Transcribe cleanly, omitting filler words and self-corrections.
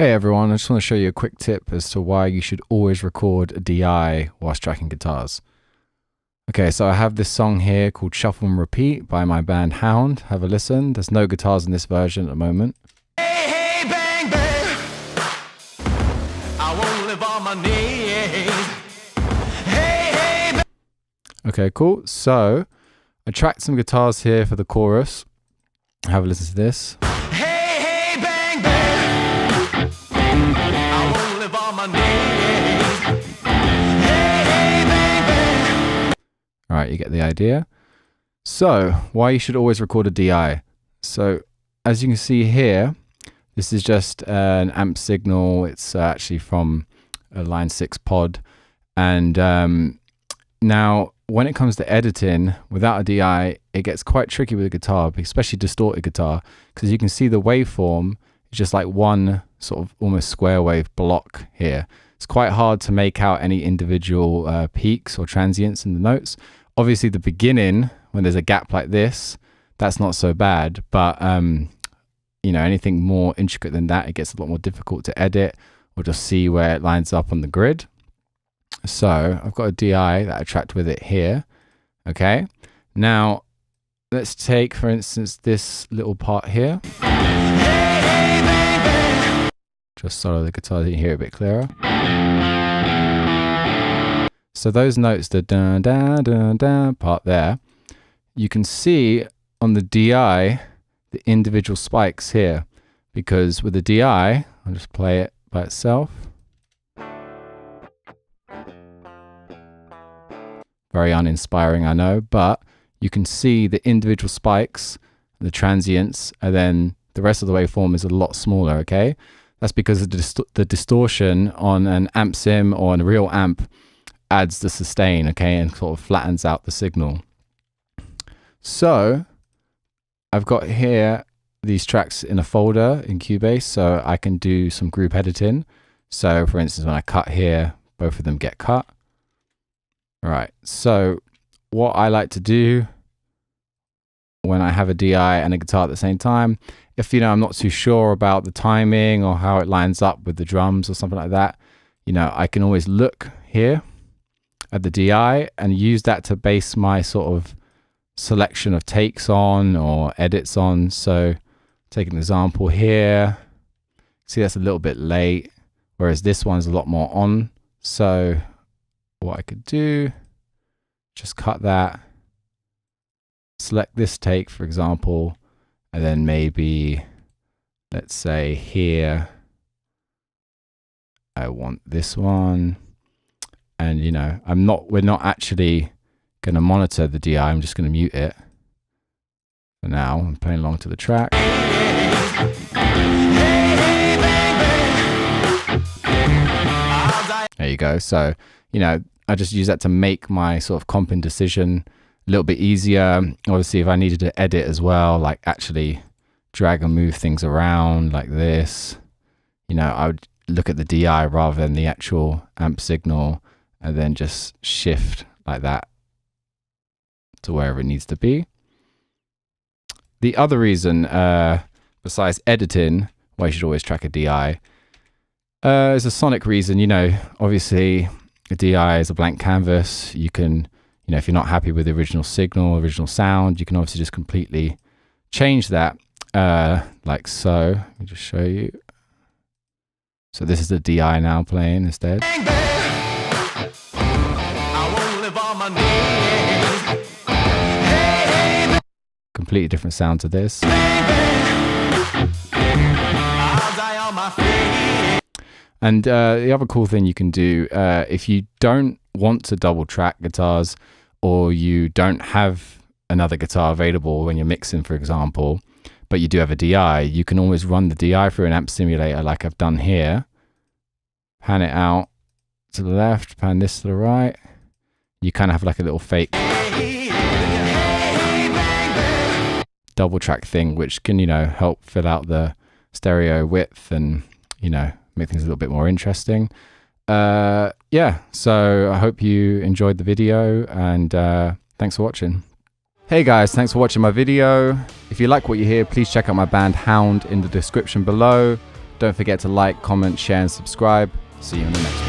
Hey everyone, I just want to show you a quick tip as to why you should always record a DI whilst tracking guitars. Okay, so I have this song here called Shuffle and Repeat by my band Hound. Have a listen. There's no guitars in this version at the moment. Hey, hey, bang, bang. I won't live on my knees. Hey, hey, bang. Okay, cool. So I tracked some guitars here for the chorus. Have a listen to this. Hey, hey, bang, bang. I won't live on my knees. Hey, hey, bang, bang. All right, you get the idea. So why you should always record a DI. So as you can see here, this is just an amp signal. It's actually from a Line 6 pod. And now when it comes to editing without a DI, it gets quite tricky with a guitar, especially distorted guitar, because you can see the waveform is just like one sort of almost square wave block here. It's quite hard to make out any individual peaks or transients in the notes. Obviously the beginning, when there's a gap like this, that's not so bad, but you know, anything more intricate than that, it gets a lot more difficult to edit or just see where it lines up on the grid. So I've got a DI that I tracked with it here. Okay, now let's take, for instance, this little part here. Just solo the guitar so you can hear it a bit clearer. So those notes, the da da da da part there, you can see on the DI the individual spikes here, because with the DI, I'll just play it by itself. Very uninspiring, I know, but you can see the individual spikes, the transients, and then the rest of the waveform is a lot smaller, okay? That's because the distortion on an amp sim or on a real amp adds the sustain, okay, and sort of flattens out the signal. So I've got here these tracks in a folder in Cubase, so I can do some group editing. So for instance, when I cut here, both of them get cut. All right, so what I like to do when I have a DI and a guitar at the same time, if you know I'm not too sure about the timing or how it lines up with the drums or something like that, you know, I can always look here at the DI and use that to base my sort of selection of takes on or edits on. So take an example here. See, that's a little bit late, whereas this one's a lot more on. So what I could do, just cut that, select this take, for example, and then maybe, let's say here, I want this one. And you know, we're not actually going to monitor the DI, I'm just going to mute it. For now, I'm playing along to the track. There you go. So, you know, I just use that to make my sort of comping decision a little bit easier. Obviously, if I needed to edit as well, like actually drag and move things around like this, you know, I would look at the DI rather than the actual amp signal and then just shift like that to wherever it needs to be. The other reason, besides editing, why you should always track a DI, is a sonic reason. You know, obviously a DI is a blank canvas. You can, you know, if you're not happy with the original signal, original sound, you can obviously just completely change that, like so. Let me just show you. So this is the DI now playing instead. Bang, bang. I won't live on my knees. Hey, hey, bang. Completely different sound to this. Bang, bang. I'll die on my feet. And the other cool thing you can do, if you don't want to double track guitars, or you don't have another guitar available when you're mixing, for example, but you do have a DI, you can always run the DI through an amp simulator like I've done here. Pan it out to the left, pan this to the right. You kind of have like a little fake double track thing, which can, you know, help fill out the stereo width and, you know, make things a little bit more interesting. Yeah, so I hope you enjoyed the video, and thanks for watching. Hey guys, thanks for watching my video. If you like what you hear, please check out my band Hound in the description below. Don't forget to like, comment, share, and subscribe. See you in the next one.